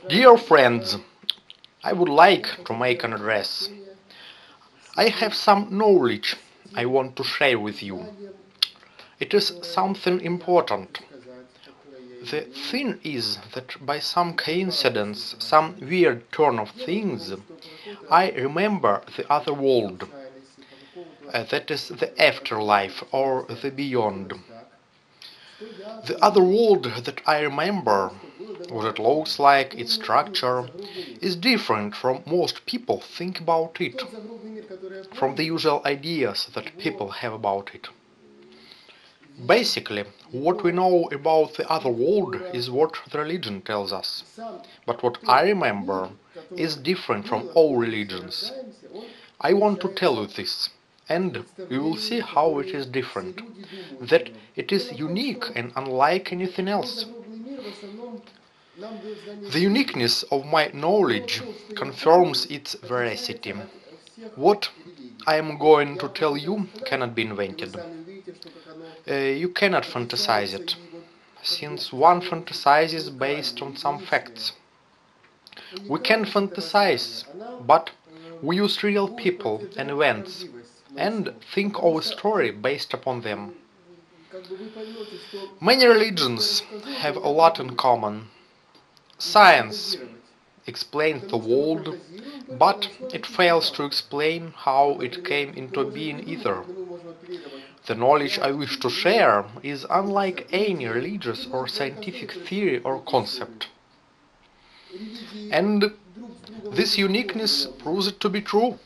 Dear friends, I would like to make an address. I have some knowledge I want to share with you. It is something important. The thing is that by some coincidence, some weird turn of things, I remember the other world. That is the afterlife or the beyond. The other world that I remember, what it looks like, its structure, is different from most people think about it, from the usual ideas that people have about it. Basically, what we know about the other world is what the religion tells us. But what I remember is different from all religions. I want to tell you this, and you will see how it is different, that it is unique and unlike anything else. The uniqueness of my knowledge confirms its veracity. What I am going to tell you cannot be invented. You cannot fantasize it, since one fantasizes based on some facts. We can fantasize, but we use real people and events, and think of a story based upon them. Many religions have a lot in common. Science explains the world, but it fails to explain how it came into being either. The knowledge I wish to share is unlike any religious or scientific theory or concept. And this uniqueness proves it to be true.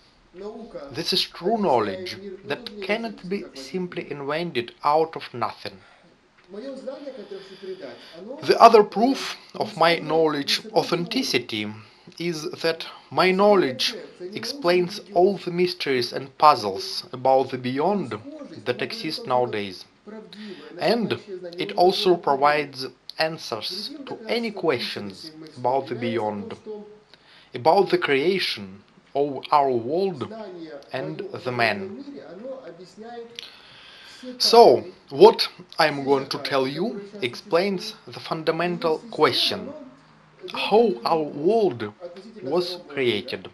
This is true knowledge that cannot be simply invented out of nothing. The other proof of my knowledge authenticity is that my knowledge explains all the mysteries and puzzles about the beyond that exist nowadays. And it also provides answers to any questions about the beyond, about the creation of our world and the man. So, what I am going to tell you explains the fundamental question: how our world was created.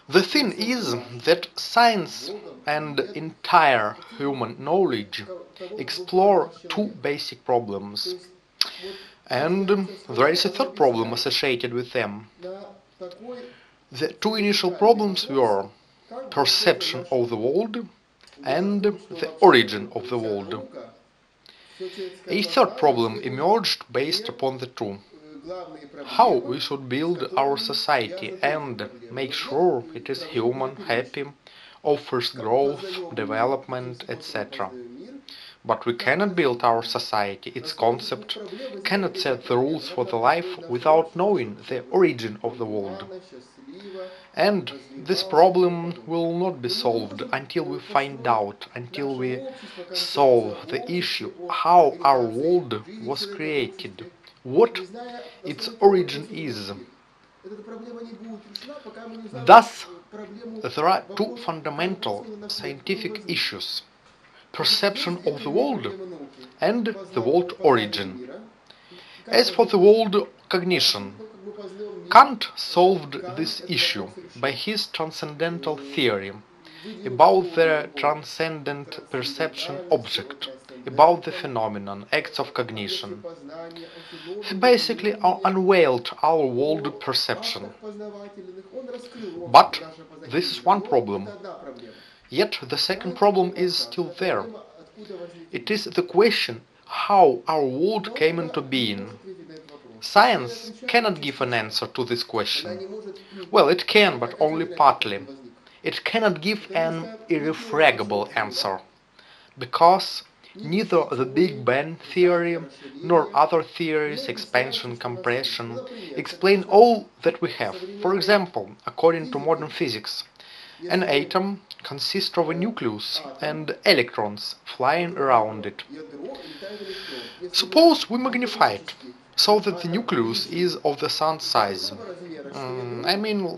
The thing is that science and entire human knowledge explore two basic problems, and there is a third problem associated with them. The two initial problems were perception of the world and the origin of the world. A third problem emerged based upon the two: how we should build our society and make sure it is human, happy, offers growth, development, etc. But we cannot build our society, its concept, cannot set the rules for the life without knowing the origin of the world. And this problem will not be solved until we find out, until we solve the issue how our world was created, what its origin is. Thus, there are two fundamental scientific issues: perception of the world and the world origin. As for the world cognition, Kant solved this issue by his transcendental theory about the transcendent perception object, about the phenomenon, acts of cognition. He basically unveiled our world perception. But this is one problem. Yet the second problem is still there. It is the question how our world came into being. Science cannot give an answer to this question. Well, it can, but only partly. It cannot give an irrefragable answer, because neither the Big Bang theory nor other theories, expansion, compression, explain all that we have. For example, according to modern physics, an atom consists of a nucleus and electrons flying around it. Suppose we magnify it so that the nucleus is of the sun's size.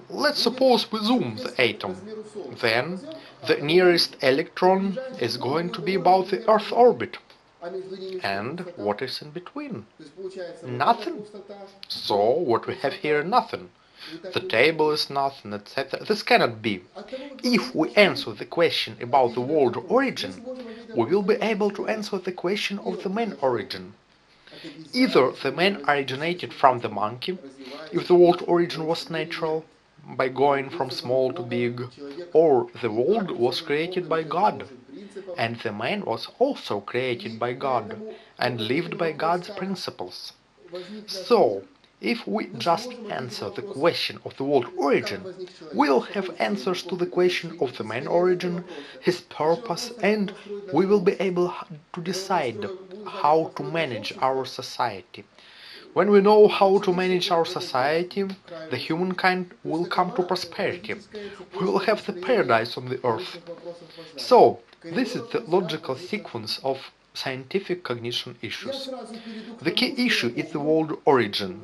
Let's suppose we zoom the atom. Then the nearest electron is going to be about the Earth orbit. And what is in between? Nothing. So what we have here, nothing. The table is nothing, etc. This cannot be. If we answer the question about the world origin, we will be able to answer the question of the man origin. Either the man originated from the monkey, if the world origin was natural, by going from small to big, or the world was created by God, and the man was also created by God, and lived by God's principles. So, if we just answer the question of the world origin, we'll have answers to the question of the man origin, his purpose, and we will be able to decide how to manage our society. When we know how to manage our society, the humankind will come to prosperity. We will have the paradise on the earth. So, this is the logical sequence of scientific cognition issues. The key issue is the world origin.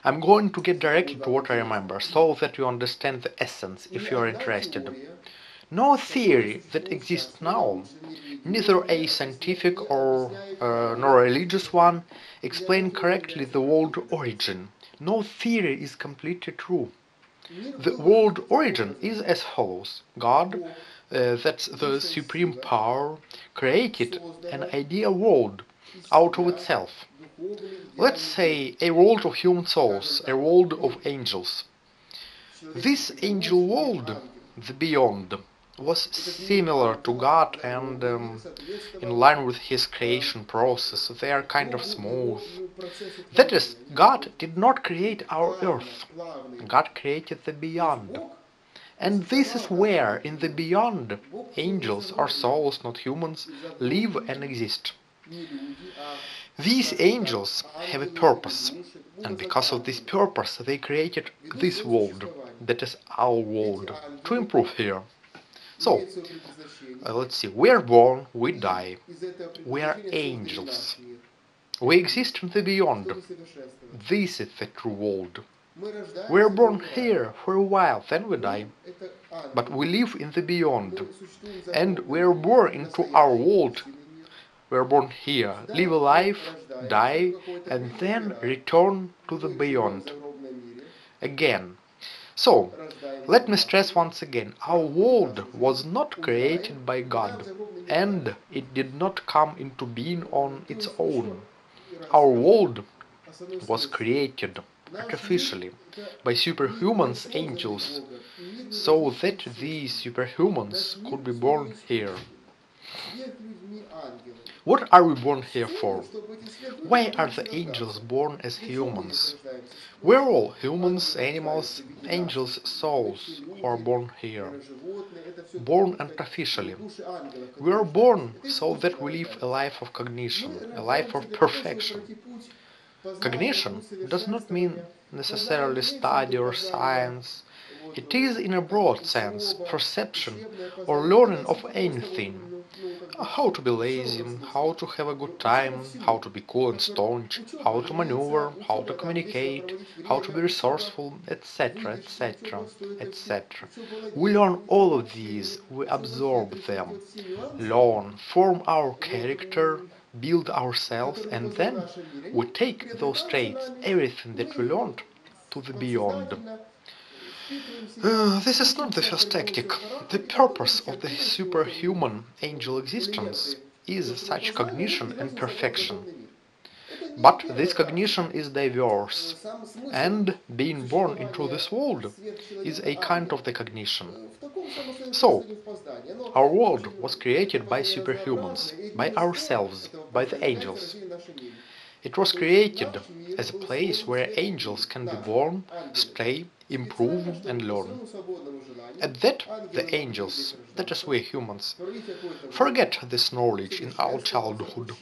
I'm going to get directly to what I remember, so that you understand the essence if you are interested. No theory that exists now, neither a scientific or nor a religious one, explain correctly the world origin. No theory is completely true. The world origin is as follows. God, that's the supreme power, created an ideal world out of itself. Let's say a world of human souls, a world of angels. This angel world, the beyond, was similar to God and in line with his creation process. They are kind of smooth. That is, God did not create our earth. God created the beyond. And this is where, in the beyond, angels or souls, not humans, live and exist. These angels have a purpose, and because of this purpose they created this world, that is our world, to improve here. So, let's see, we are born, we die, we are angels. We exist in the beyond. This is the true world. We are born here for a while, then we die. But we live in the beyond. And we are born into our world. We are born here, live a life, die, and then return to the beyond. Again. So, let me stress once again, our world was not created by God, and it did not come into being on its own. Our world was created artificially by superhumans, angels, so that these superhumans could be born here. What are we born here for? Why are the angels born as humans? We're all humans, animals, angels, souls who are born here. Born artificially. We are born so that we live a life of cognition, a life of perfection. Cognition does not mean necessarily study or science. It is, in a broad sense, perception or learning of anything. How to be lazy, how to have a good time, how to be cool and staunch, how to maneuver, how to communicate, how to be resourceful, etc., etc., etc. We learn all of these, we absorb them, learn, form our character, build ourselves, and then we take those traits, everything that we learned, to the beyond. This is not the first tactic. The purpose of the superhuman angel existence is such cognition and perfection. But this cognition is diverse, and being born into this world is a kind of the cognition. So, our world was created by superhumans, by ourselves, by the angels. It was created as a place where angels can be born, stay, improve and learn. At that, the angels, that is we humans, forget this knowledge in our childhood.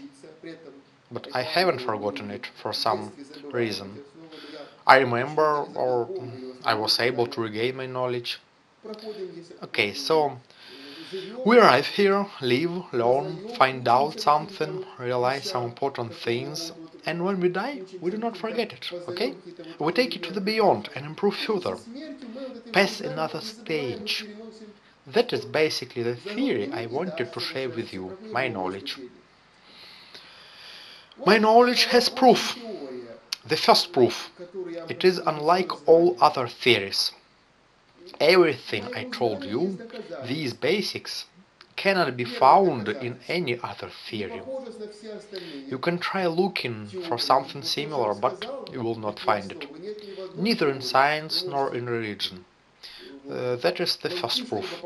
But I haven't forgotten it for some reason. I remember, or I was able to regain my knowledge. Okay, so we arrive here, live, learn, find out something, realize some important things, and when we die, we do not forget it, okay? We take it to the beyond and improve further, pass another stage. That is basically the theory I wanted to share with you, my knowledge. My knowledge has proof. The first proof. It is unlike all other theories. Everything I told you, these basics, cannot be found in any other theory. You can try looking for something similar, but you will not find it. Neither in science nor in religion. That is the first proof.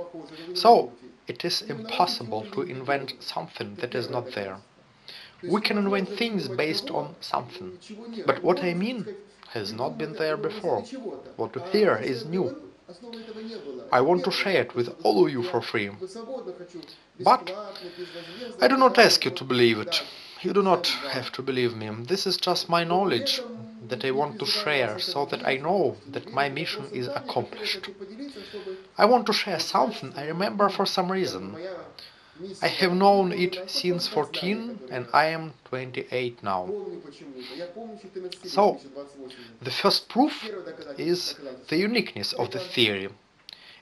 So, it is impossible to invent something that is not there. We can invent things based on something, but what I mean has not been there before. What you hear is new. I want to share it with all of you for free. But I do not ask you to believe it. You do not have to believe me. This is just my knowledge that I want to share so that I know that my mission is accomplished. I want to share something I remember for some reason. I have known it since 14 and I am 28 now. So, the first proof is the uniqueness of the theory.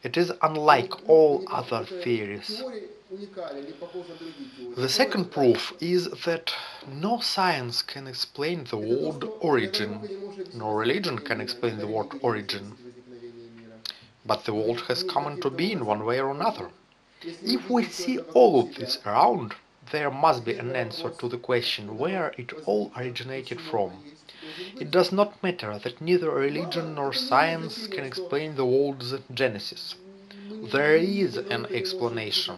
It is unlike all other theories. The second proof is that no science can explain the word origin, no religion can explain the word origin. But the world has come into being one way or another. If we see all of this around, there must be an answer to the question where it all originated from. It does not matter that neither religion nor science can explain the world's genesis. There is an explanation.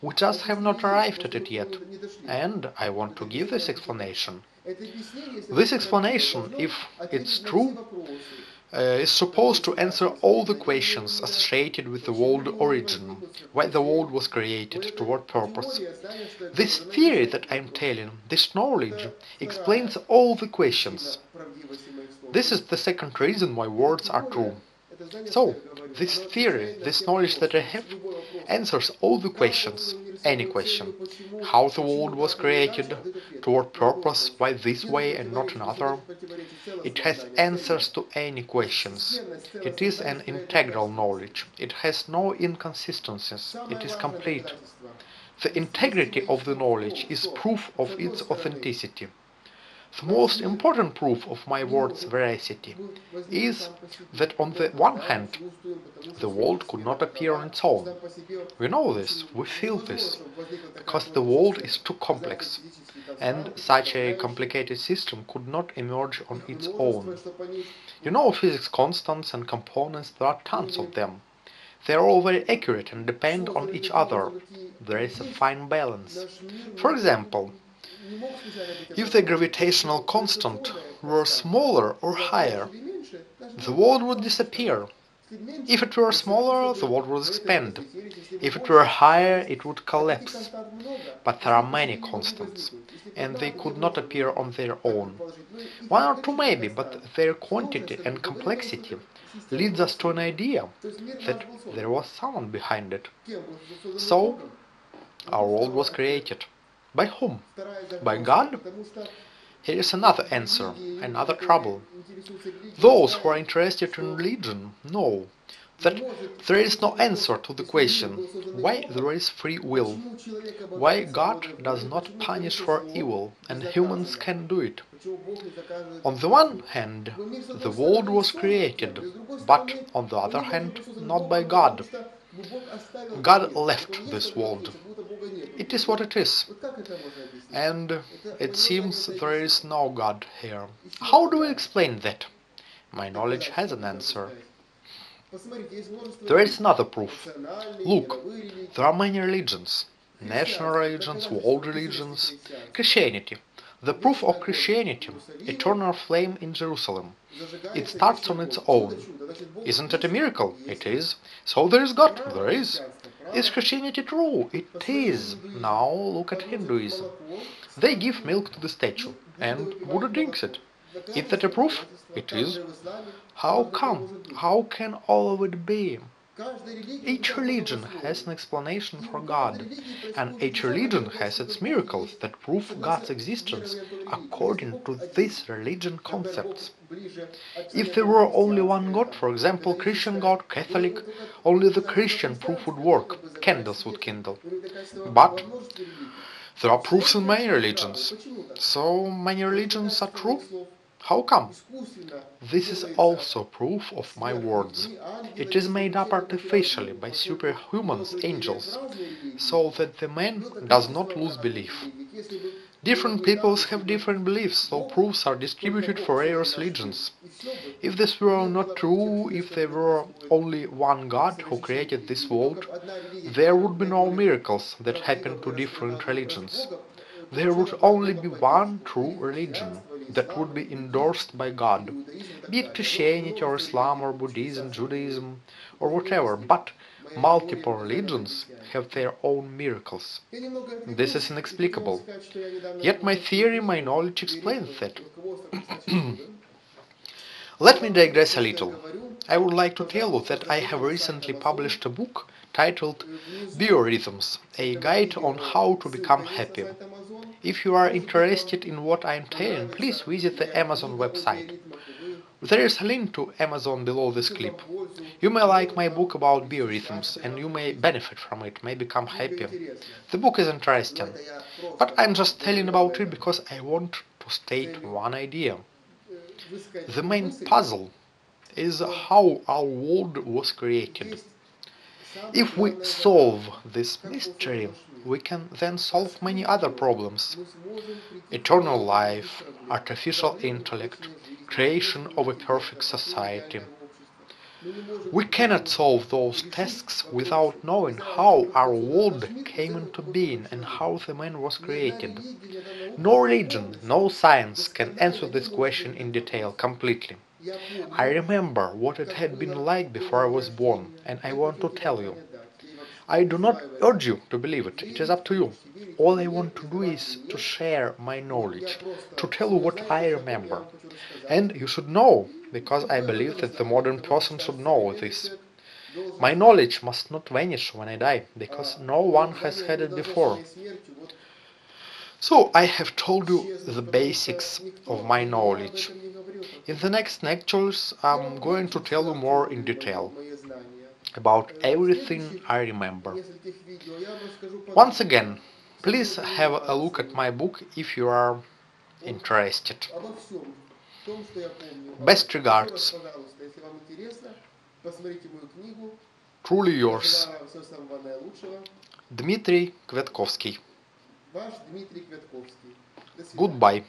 We just have not arrived at it yet, and I want to give this explanation. This explanation, if it's true, is supposed to answer all the questions associated with the world origin, why the world was created, to what purpose. This theory that I'm telling, this knowledge, explains all the questions. This is the second reason why words are true. So, this theory, this knowledge that I have, answers all the questions, any question. How the world was created, to what purpose, why this way and not another. It has answers to any questions. It is an integral knowledge. It has no inconsistencies. It is complete. The integrity of the knowledge is proof of its authenticity. The most important proof of my word's veracity is that on the one hand, the world could not appear on its own. We know this, we feel this, because the world is too complex, and such a complicated system could not emerge on its own. You know physics constants and components, there are tons of them. They are all very accurate and depend on each other. There is a fine balance. For example, if the gravitational constant were smaller or higher, the world would disappear. If it were smaller, the world would expand. If it were higher, it would collapse. But there are many constants, and they could not appear on their own. One or two maybe, but their quantity and complexity leads us to an idea that there was someone behind it. So, our world was created. By whom? By God? Here is another answer, another trouble. Those who are interested in religion know that there is no answer to the question why there is free will, why God does not punish for evil and humans can do it. On the one hand, the world was created, but on the other hand, not by God. God left this world. It is what it is. And it seems there is no God here. How do we explain that? My knowledge has an answer. There is another proof. Look, there are many religions. National religions, world religions, Christianity. The proof of Christianity, eternal flame in Jerusalem. It starts on its own. Isn't it a miracle? It is. So there is God. There is. Is Christianity true? It is. Now look at Hinduism. They give milk to the statue, and Buddha drinks it. Is that a proof? It is. How come? How can all of it be? Each religion has an explanation for God, and each religion has its miracles that prove God's existence according to these religion concepts. If there were only one God, for example, Christian God, Catholic, only the Christian proof would work, candles would kindle. But there are proofs in many religions. So many religions are true? How come? This is also proof of my words. It is made up artificially by superhumans, angels, so that the man does not lose belief. Different peoples have different beliefs, so proofs are distributed for various religions. If this were not true, if there were only one God who created this world, there would be no miracles that happen to different religions. There would only be one true religion that would be endorsed by God, be it Christianity or Islam or Buddhism, Judaism or whatever, but multiple religions have their own miracles. This is inexplicable. Yet my theory, my knowledge explains that. Let me digress a little. I would like to tell you that I have recently published a book titled Biorhythms, a guide on how to become happy. If you are interested in what I am telling, please visit the Amazon website. There is a link to Amazon below this clip. You may like my book about biorhythms and you may benefit from it, may become happy. The book is interesting, but I'm just telling about it because I want to state one idea. The main puzzle is how our world was created. If we solve this mystery, we can then solve many other problems. Eternal life, artificial intellect, creation of a perfect society. We cannot solve those tasks without knowing how our world came into being and how the man was created. No religion, no science can answer this question in detail completely. I remember what it had been like before I was born, and I want to tell you. I do not urge you to believe it, it is up to you. All I want to do is to share my knowledge, to tell you what I remember. And you should know, because I believe that the modern person should know this. My knowledge must not vanish when I die, because no one has had it before. So I have told you the basics of my knowledge. In the next lectures I'm going to tell you more in detail about everything I remember. Once again, please have a look at my book if you are interested. Best regards. Truly yours. Dmytro Kviatkovskyi. Goodbye.